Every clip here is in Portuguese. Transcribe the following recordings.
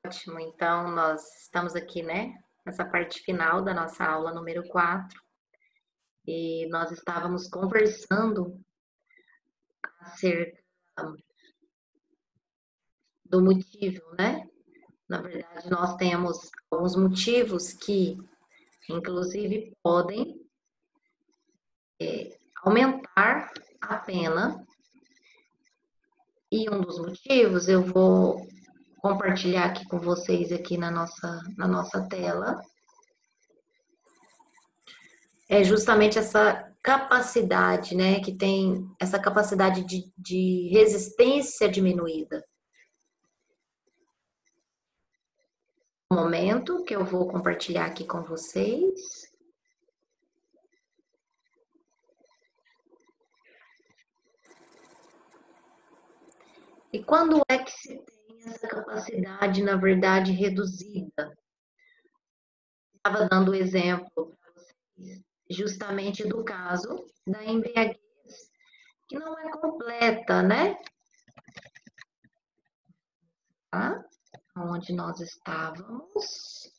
Ótimo, então nós estamos aqui, né, nessa parte final da nossa aula número 4 e nós estávamos conversando acerca do motivo, né? Na verdade, nós temos alguns motivos que, inclusive, podem aumentar a pena, e um dos motivos eu vou compartilhar aqui com vocês aqui na nossa tela. É justamente essa capacidade, né, que tem essa capacidade de resistência diminuída. Um momento que eu vou compartilhar aqui com vocês. E quando é que se tem essa capacidade, na verdade, reduzida? Estava dando o exemplo para vocês, justamente do caso da embriaguez, que não é completa, né? Tá? Onde nós estávamos.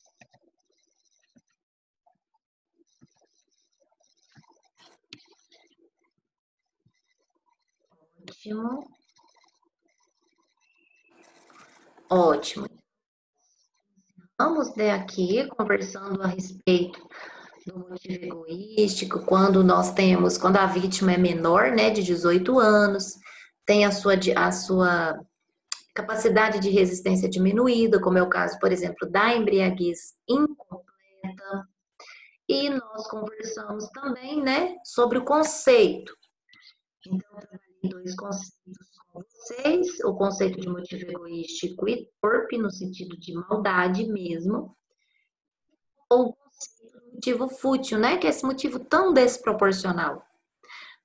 Ótimo. Ótimo. Vamos aqui conversando a respeito do motivo egoístico, quando a vítima é menor, né, de 18 anos, tem a sua capacidade de resistência diminuída, como é o caso, por exemplo, da embriaguez incompleta. E nós conversamos também, né, sobre o conceito. Então, eu trabalhei dois conceitos com vocês, o conceito de motivo egoístico e torpe, no sentido de maldade mesmo, ou o conceito de motivo fútil, né, que é esse motivo tão desproporcional.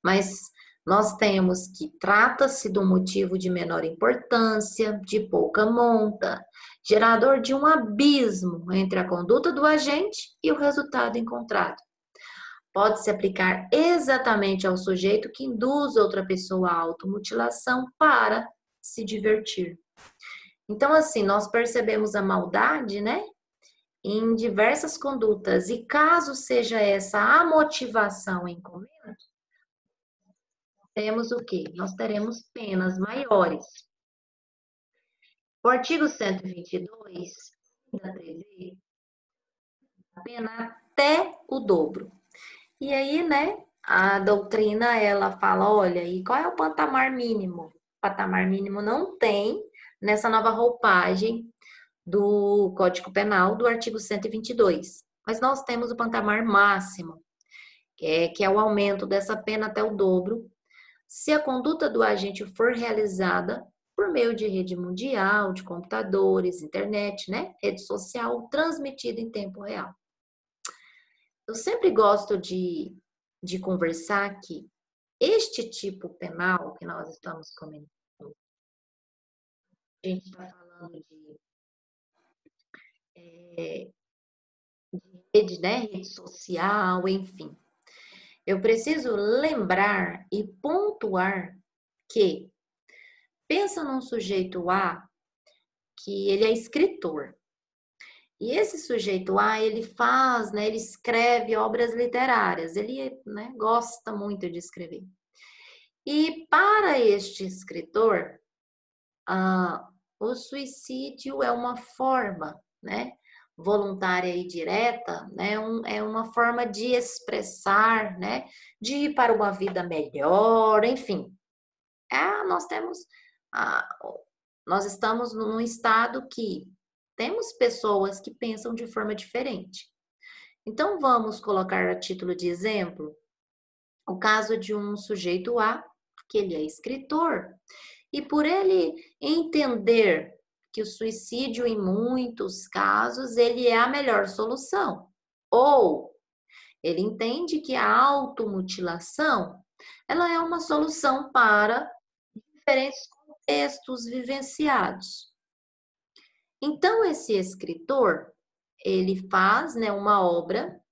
Mas nós temos que trata-se de um motivo de menor importância, de pouca monta, gerador de um abismo entre a conduta do agente e o resultado encontrado. Pode-se aplicar exatamente ao sujeito que induz outra pessoa à automutilação para se divertir. Então, assim, nós percebemos a maldade, né, em diversas condutas, e caso seja essa a motivação em cometa, temos o quê? Nós teremos penas maiores. O artigo 122 ainda prevê a pena até o dobro. E aí, né, a doutrina, ela fala, olha, e qual é o patamar mínimo? O patamar mínimo não tem nessa nova roupagem do Código Penal do artigo 122. Mas nós temos o patamar máximo, que é o aumento dessa pena até o dobro, se a conduta do agente for realizada por meio de rede mundial, de computadores, internet, né, rede social, transmitida em tempo real. Eu sempre gosto de conversar que este tipo penal que nós estamos comentando, a gente está falando de rede, né, rede social, enfim. Eu preciso lembrar e pontuar que pensa num sujeito A que ele é escritor. E esse sujeito A, ele faz, né, ele escreve obras literárias, ele, né, gosta muito de escrever. E para este escritor, o suicídio é uma forma, né, voluntária e direta, né, é uma forma de expressar, né, de ir para uma vida melhor, enfim. Nós temos, ah, nós estamos num estado que temos pessoas que pensam de forma diferente. Então, vamos colocar a título de exemplo o caso de um sujeito A, que ele é escritor, e por ele entender que o suicídio, em muitos casos, ele é a melhor solução. Ou ele entende que a automutilação, ela é uma solução para diferentes contextos vivenciados. Então, esse escritor, ele faz, né, uma obra,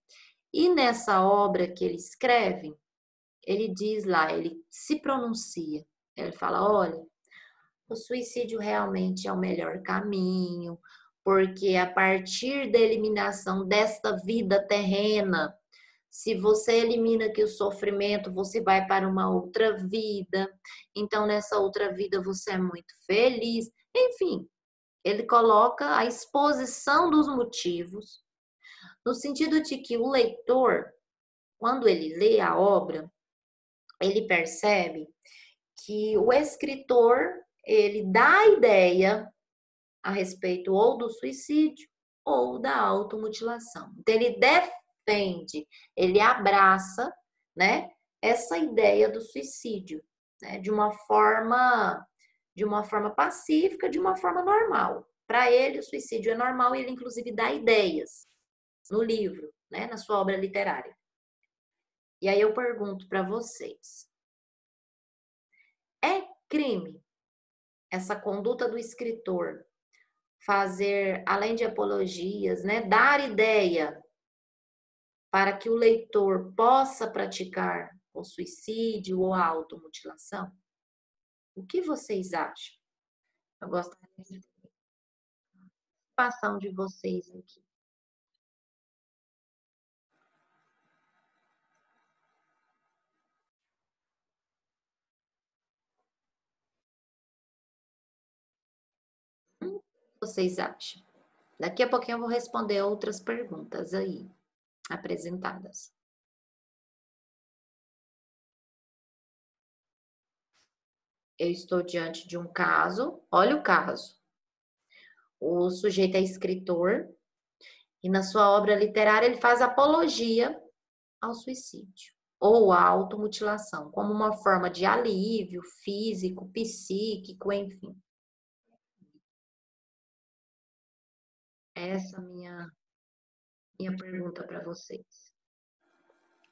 e nessa obra que ele escreve, ele diz lá, ele se pronuncia, ele fala, olha, o suicídio realmente é o melhor caminho, porque a partir da eliminação desta vida terrena, se você elimina aqui o sofrimento, você vai para uma outra vida. Então, nessa outra vida, você é muito feliz. Enfim, ele coloca a exposição dos motivos, no sentido de que o leitor, quando ele lê a obra, ele percebe que o escritor, ele dá a ideia a respeito ou do suicídio ou da automutilação. Então, ele defende, ele abraça, né, essa ideia do suicídio, né, de uma forma pacífica, de uma forma normal. Para ele, o suicídio é normal e ele, inclusive, dá ideias no livro, né, na sua obra literária. E aí eu pergunto para vocês, é crime essa conduta do escritor fazer, além de apologias, né, dar ideia para que o leitor possa praticar o suicídio ou a automutilação? O que vocês acham? Eu gostaria de participação de vocês aqui. O que vocês acham? Daqui a pouquinho eu vou responder outras perguntas aí apresentadas. Eu estou diante de um caso, olha o caso. O sujeito é escritor e na sua obra literária ele faz apologia ao suicídio ou à automutilação, como uma forma de alívio físico, psíquico, enfim. Essa é a minha pergunta para vocês.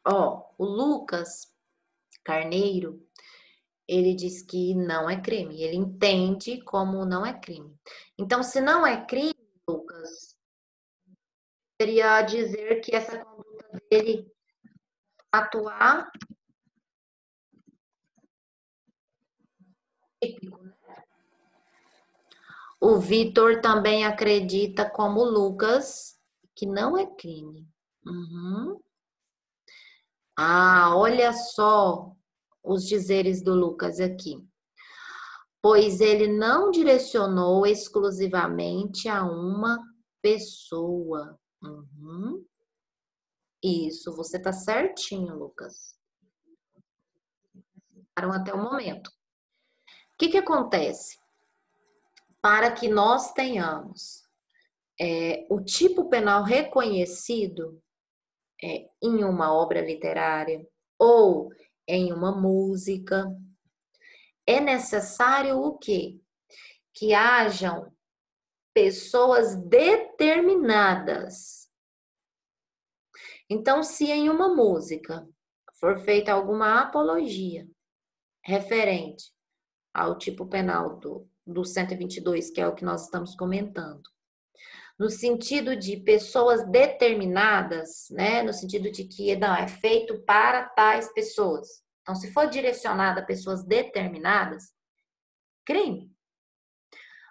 Ó, o Lucas Carneiro, ele diz que não é crime, ele entende como não é crime. Então, se não é crime, Lucas, queria dizer que essa conduta dele atuar típico, né? O Vitor também acredita, como o Lucas, que não é crime. Uhum. Ah, olha só os dizeres do Lucas aqui. Pois ele não direcionou exclusivamente a uma pessoa. Uhum. Isso, você tá certinho, Lucas. Param até o momento. O que que acontece? Para que nós tenhamos o tipo penal reconhecido em uma obra literária ou em uma música, é necessário o quê? Que hajam pessoas determinadas. Então, se em uma música for feita alguma apologia referente ao tipo penal do 122, que é o que nós estamos comentando, no sentido de pessoas determinadas, né? No sentido de que não, é feito para tais pessoas. Então, se for direcionado a pessoas determinadas, crime.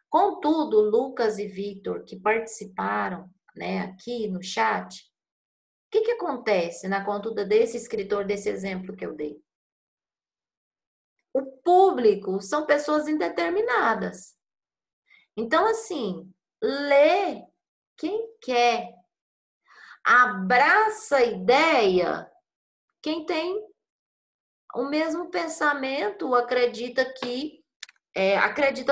Contudo, Lucas e Victor, que participaram, né, aqui no chat, o que que acontece na conduta desse escritor, desse exemplo que eu dei? O público são pessoas indeterminadas. Então, assim, lê quem quer. Abraça a ideia quem tem o mesmo pensamento, acredita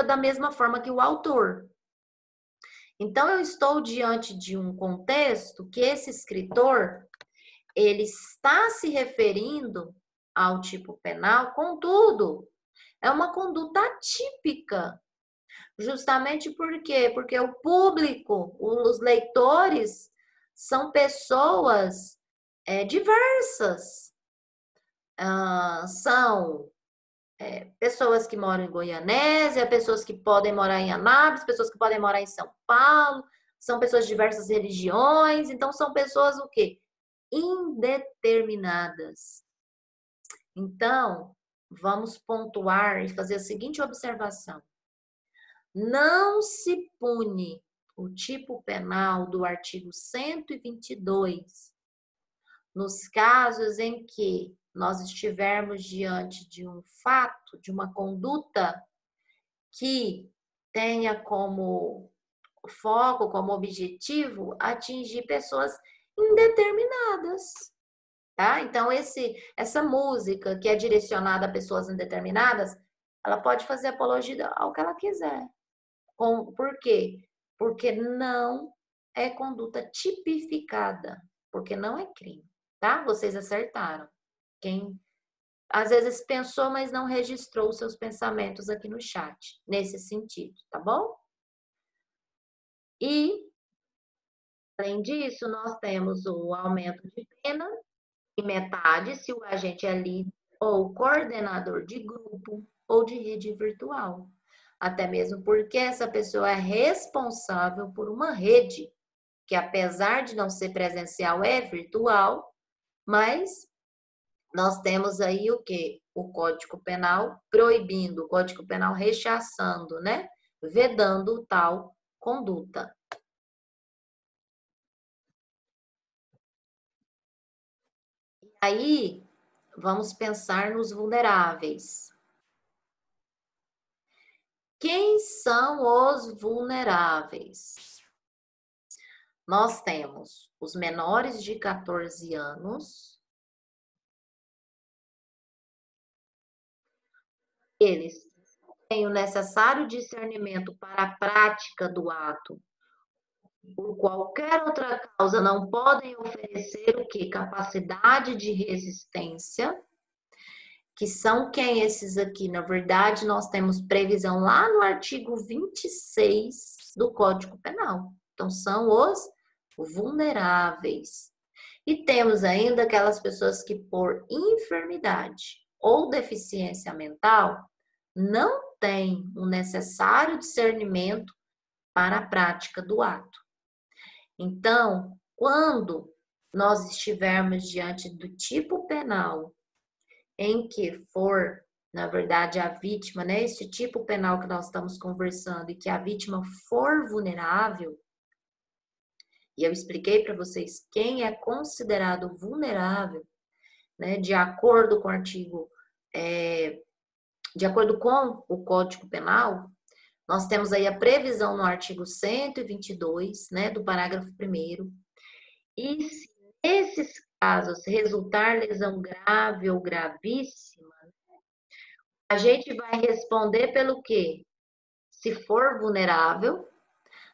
da mesma forma que o autor. Então, eu estou diante de um contexto que esse escritor, ele está se referindo ao tipo penal, contudo, é uma conduta atípica. Justamente por quê? Porque o público, os leitores, são pessoas diversas. São pessoas que moram em Goianésia, pessoas que podem morar em Anápolis, pessoas que podem morar em São Paulo, são pessoas de diversas religiões, então são pessoas o quê? Indeterminadas. Então, vamos pontuar e fazer a seguinte observação. Não se pune o tipo penal do artigo 122, nos casos em que nós estivermos diante de um fato, de uma conduta que tenha como foco, como objetivo, atingir pessoas indeterminadas, tá? Então, essa música que é direcionada a pessoas indeterminadas, ela pode fazer apologia ao que ela quiser. Por quê? Porque não é conduta tipificada, porque não é crime, tá? Vocês acertaram. Quem às vezes pensou, mas não registrou os seus pensamentos aqui no chat, nesse sentido, tá bom? E, além disso, nós temos o aumento de pena em metade se o agente é líder ou coordenador de grupo ou de rede virtual. Até mesmo porque essa pessoa é responsável por uma rede, que apesar de não ser presencial, é virtual, mas nós temos aí o quê? O Código Penal proibindo, o Código Penal rechaçando, né? Vedando tal conduta. Aí, vamos pensar nos vulneráveis. Quem são os vulneráveis? Nós temos os menores de 14 anos. Eles têm o necessário discernimento para a prática do ato. Por qualquer outra causa, não podem oferecer o quê? Capacidade de resistência. Que são quem esses aqui? Na verdade, nós temos previsão lá no artigo 26 do Código Penal. Então, são os vulneráveis. E temos ainda aquelas pessoas que, por enfermidade ou deficiência mental, não têm o necessário discernimento para a prática do ato. Então, quando nós estivermos diante do tipo penal em que for, na verdade, a vítima, né? Esse tipo penal que nós estamos conversando e que a vítima for vulnerável, e eu expliquei para vocês quem é considerado vulnerável, né? De acordo com o artigo, de acordo com o Código Penal, nós temos aí a previsão no artigo 122, né? Do parágrafo 1º. E se nesses casos resultar lesão grave ou gravíssima, a gente vai responder pelo quê? Se for vulnerável,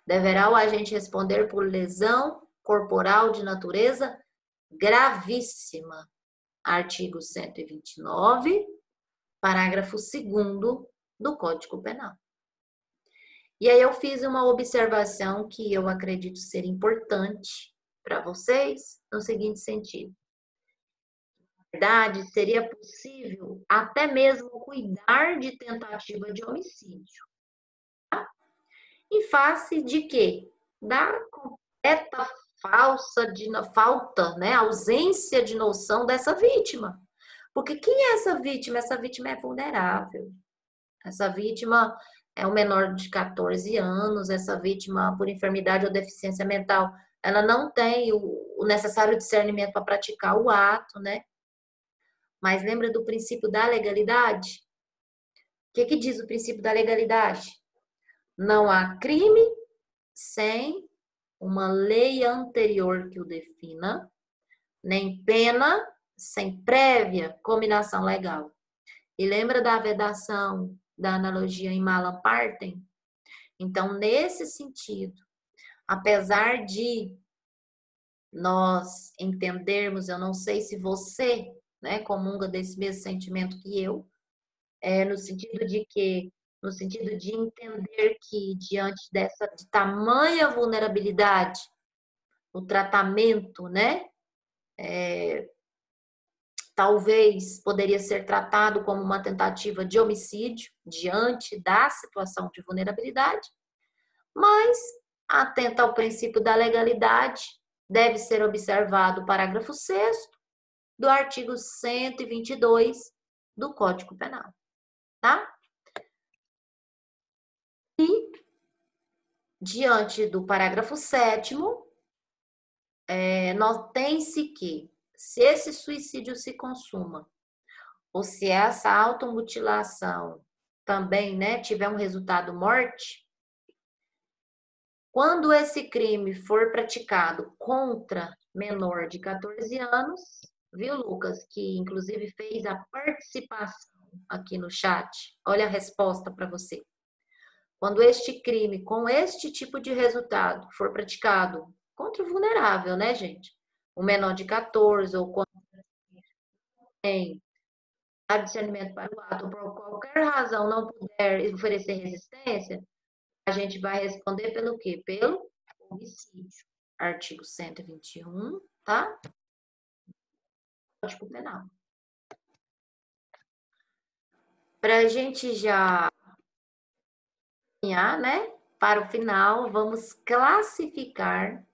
deverá o agente responder por lesão corporal de natureza gravíssima. Artigo 129, parágrafo 2º do Código Penal. E aí eu fiz uma observação que eu acredito ser importante para vocês, no seguinte sentido. Na verdade, seria possível até mesmo cuidar de tentativa de homicídio. Tá? Em face de quê? Da completa falta, né, ausência de noção dessa vítima. Porque quem é essa vítima? Essa vítima é vulnerável. Essa vítima é um menor de 14 anos, essa vítima por enfermidade ou deficiência mental, ela não tem o necessário discernimento para praticar o ato, né? Mas lembra do princípio da legalidade? O que diz o princípio da legalidade? Não há crime sem uma lei anterior que o defina, nem pena sem prévia combinação legal. E lembra da vedação da analogia em mala partem? Então, nesse sentido, apesar de nós entendermos, eu não sei se você, né, comunga desse mesmo sentimento que eu, no sentido de entender que diante de tamanha vulnerabilidade, o tratamento, né, talvez poderia ser tratado como uma tentativa de homicídio diante da situação de vulnerabilidade, mas atenta ao princípio da legalidade, deve ser observado o parágrafo 6º do artigo 122 do Código Penal, tá? E diante do parágrafo 7º, notém-se que, se esse suicídio se consuma, ou se essa automutilação também, né, tiver um resultado morte, quando esse crime for praticado contra menor de 14 anos, viu, Lucas, que inclusive fez a participação aqui no chat, olha a resposta para você. Quando este crime com este tipo de resultado for praticado contra o vulnerável, né, gente? O menor de 14 ou quando tem discernimento para o ato, ou por qualquer razão não puder oferecer resistência, a gente vai responder pelo quê? Pelo homicídio. Artigo 121, tá? Código Penal. Para a gente já caminhar, né? Para o final, vamos classificar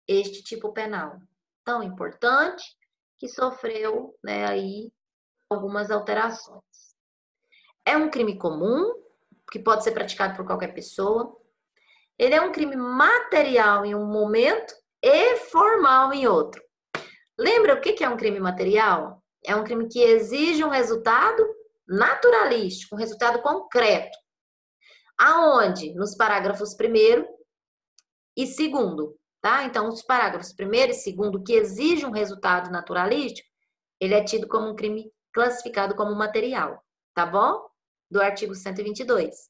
este tipo penal tão importante que sofreu, né, aí algumas alterações. É um crime comum que pode ser praticado por qualquer pessoa. Ele é um crime material em um momento e formal em outro. Lembra o que é um crime material? É um crime que exige um resultado naturalístico, um resultado concreto. Aonde? Nos parágrafos 1º e 2º, tá? Então, os parágrafos 1º e 2º, que exigem um resultado naturalístico, ele é tido como um crime classificado como material, tá bom? Do artigo 122.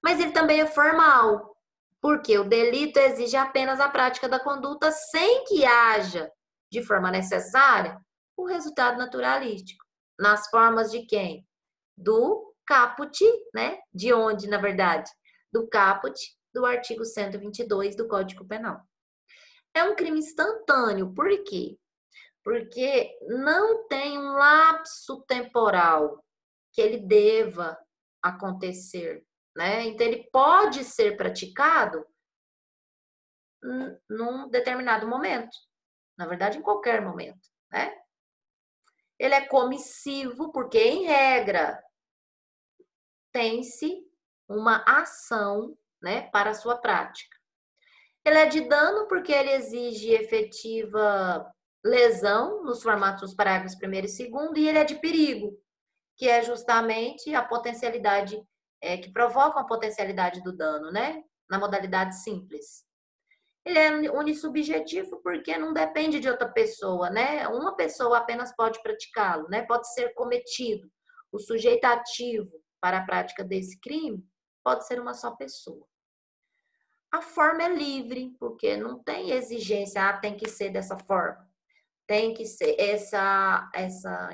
Mas ele também é formal, porque o delito exige apenas a prática da conduta sem que haja, de forma necessária, o resultado naturalístico. Nas formas de quem? Do caput, né? De onde, na verdade? Do caput do artigo 122 do Código Penal. É um crime instantâneo, por quê? Porque não tem um lapso temporal que ele deva acontecer, né? Então, ele pode ser praticado num determinado momento, na verdade, em qualquer momento, né? Ele é comissivo porque, em regra, tem-se uma ação, né, para a sua prática. Ele é de dano porque ele exige efetiva lesão nos formatos dos parágrafos 1º e 2º, e ele é de perigo, que é justamente a potencialidade, que provoca a potencialidade do dano, né? Na modalidade simples. Ele é unissubjetivo porque não depende de outra pessoa, né? Uma pessoa apenas pode praticá-lo, né? Pode ser cometido. O sujeito ativo para a prática desse crime pode ser uma só pessoa. A forma é livre, porque não tem exigência, tem que ser dessa forma. Tem que ser essa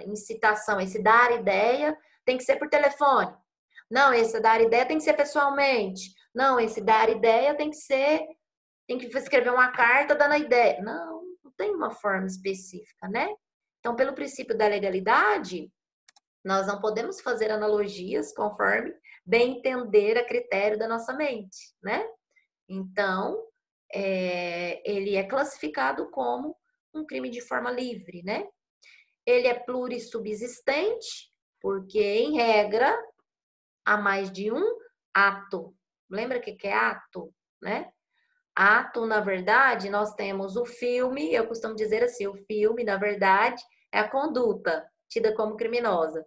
incitação, esse dar ideia, tem que ser por telefone. Não, esse dar ideia tem que ser pessoalmente. Não, esse dar ideia tem que escrever uma carta dando a ideia. Não, não tem uma forma específica, né? Então, pelo princípio da legalidade, nós não podemos fazer analogias conforme bem entender a critério da nossa mente, né? Então, ele é classificado como um crime de forma livre, né? Ele é plurissubsistente, porque, em regra, há mais de um ato. Lembra o que é ato, né? Ato, na verdade, nós temos o filme, eu costumo dizer assim, o filme, na verdade, é a conduta tida como criminosa.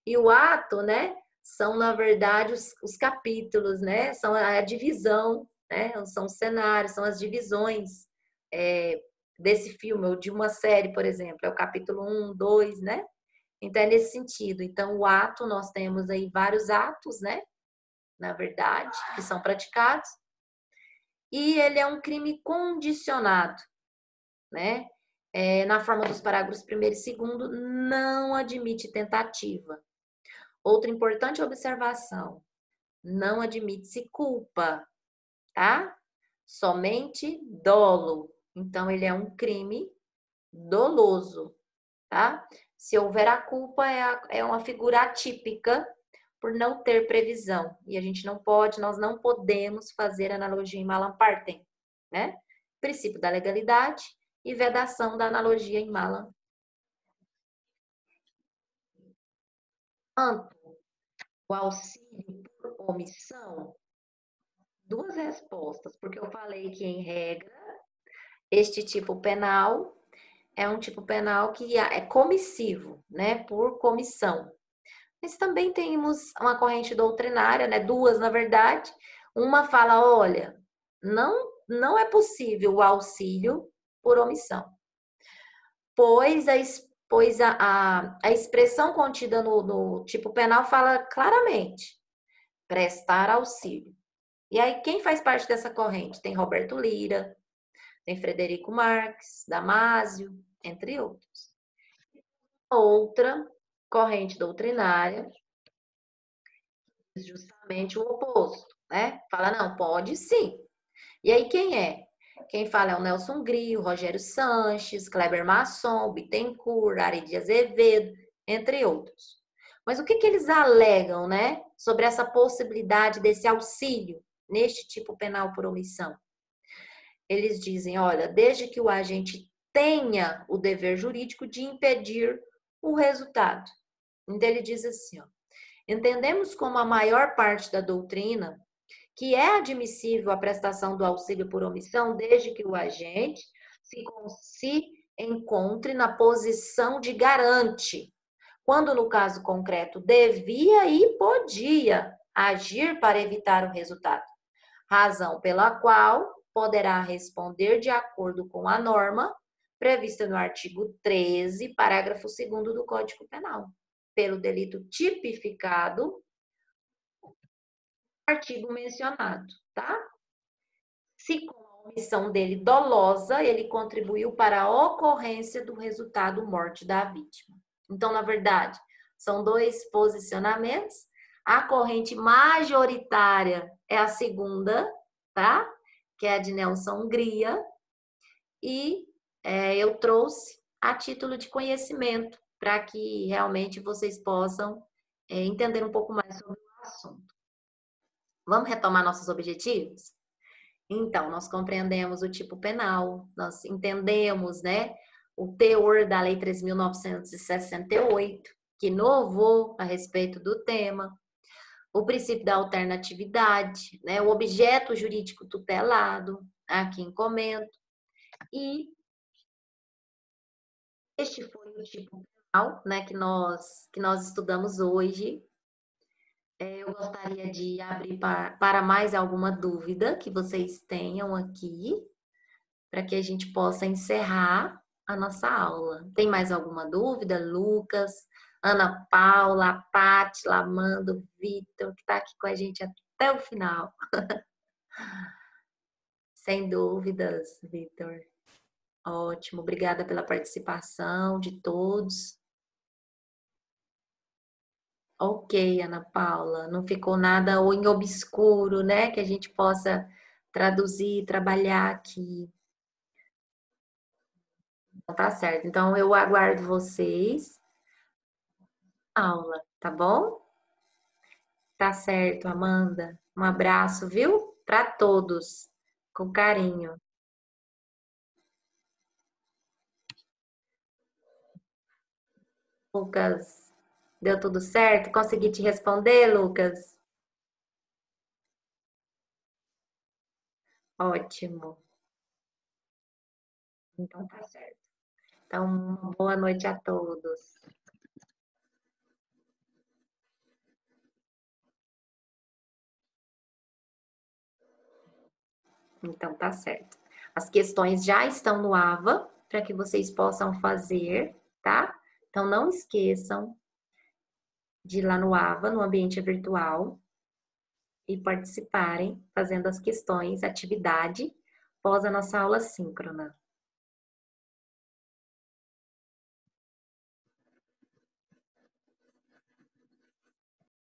E o ato, né, são, na verdade, os capítulos, né, são a divisão, né, são os cenários, são as divisões desse filme, ou de uma série, por exemplo, é o capítulo 1, 2, né? Então, é nesse sentido. Então, o ato, nós temos aí vários atos, né, na verdade, que são praticados, e ele é um crime condicionado, né? Na forma dos parágrafos 1º e 2º, não admite tentativa. Outra importante observação, não admite-se culpa, tá? Somente dolo. Então, ele é um crime doloso, tá? Se houver a culpa, é uma figura atípica por não ter previsão. E a gente não pode, nós não podemos fazer analogia em malam partem, né? Princípio da legalidade e vedação da analogia em malam. Quanto o auxílio por omissão, duas respostas, porque eu falei que, em regra, este tipo penal é um tipo penal que é comissivo, né, por comissão. Mas também temos uma corrente doutrinária, né, duas, na verdade. Uma fala, olha, não é possível o auxílio por omissão, pois a expressão contida no tipo penal fala claramente, prestar auxílio. E aí, quem faz parte dessa corrente? Tem Roberto Lira, tem Frederico Marques, Damásio, entre outros. Outra corrente doutrinária, justamente o oposto, né? Fala, não, pode sim. E aí, quem é? Quem fala é o Nelson Grio, Rogério Sanches, Kleber Masson, Bittencourt, Ari de Azevedo, entre outros. Mas o que eles alegam, né, sobre essa possibilidade desse auxílio neste tipo penal por omissão? Eles dizem, olha, desde que o agente tenha o dever jurídico de impedir o resultado. Então ele diz assim, ó, entendemos como a maior parte da doutrina que é admissível a prestação do auxílio por omissão desde que o agente se encontre na posição de garante, quando no caso concreto devia e podia agir para evitar o resultado, razão pela qual poderá responder de acordo com a norma prevista no artigo 13, parágrafo 2º do Código Penal, pelo delito tipificado no artigo mencionado, tá? Se com a omissão dele dolosa, ele contribuiu para a ocorrência do resultado morte da vítima. Então, na verdade, são dois posicionamentos. A corrente majoritária é a segunda, tá? Que é a de Nelson Hungria. E eu trouxe a título de conhecimento, para que realmente vocês possam entender um pouco mais sobre o assunto. Vamos retomar nossos objetivos? Então, nós compreendemos o tipo penal, nós entendemos, né, o teor da Lei 3.968, que inovou a respeito do tema, o princípio da alternatividade, né, o objeto jurídico tutelado, aqui em comento, e este foi o tipo penal, né, que nós estudamos hoje. Eu gostaria de abrir para mais alguma dúvida que vocês tenham aqui, para que a gente possa encerrar a nossa aula. Tem mais alguma dúvida? Lucas, Ana Paula, Paty, Lamando, Vitor, que está aqui com a gente até o final. Sem dúvidas, Vitor. Ótimo, obrigada pela participação de todos. Ok, Ana Paula, não ficou nada ou em obscuro, né? Que a gente possa traduzir, trabalhar aqui. Então, tá certo. Então, eu aguardo vocês na aula, tá bom? Tá certo, Amanda. Um abraço, viu? Para todos. Com carinho. Lucas, deu tudo certo? Consegui te responder, Lucas? Ótimo. Então tá certo. Então, uma boa noite a todos. Então tá certo. As questões já estão no AVA para que vocês possam fazer, tá? Então não esqueçam de ir lá no AVA, no ambiente virtual, e participarem fazendo as questões, atividade, após a nossa aula síncrona.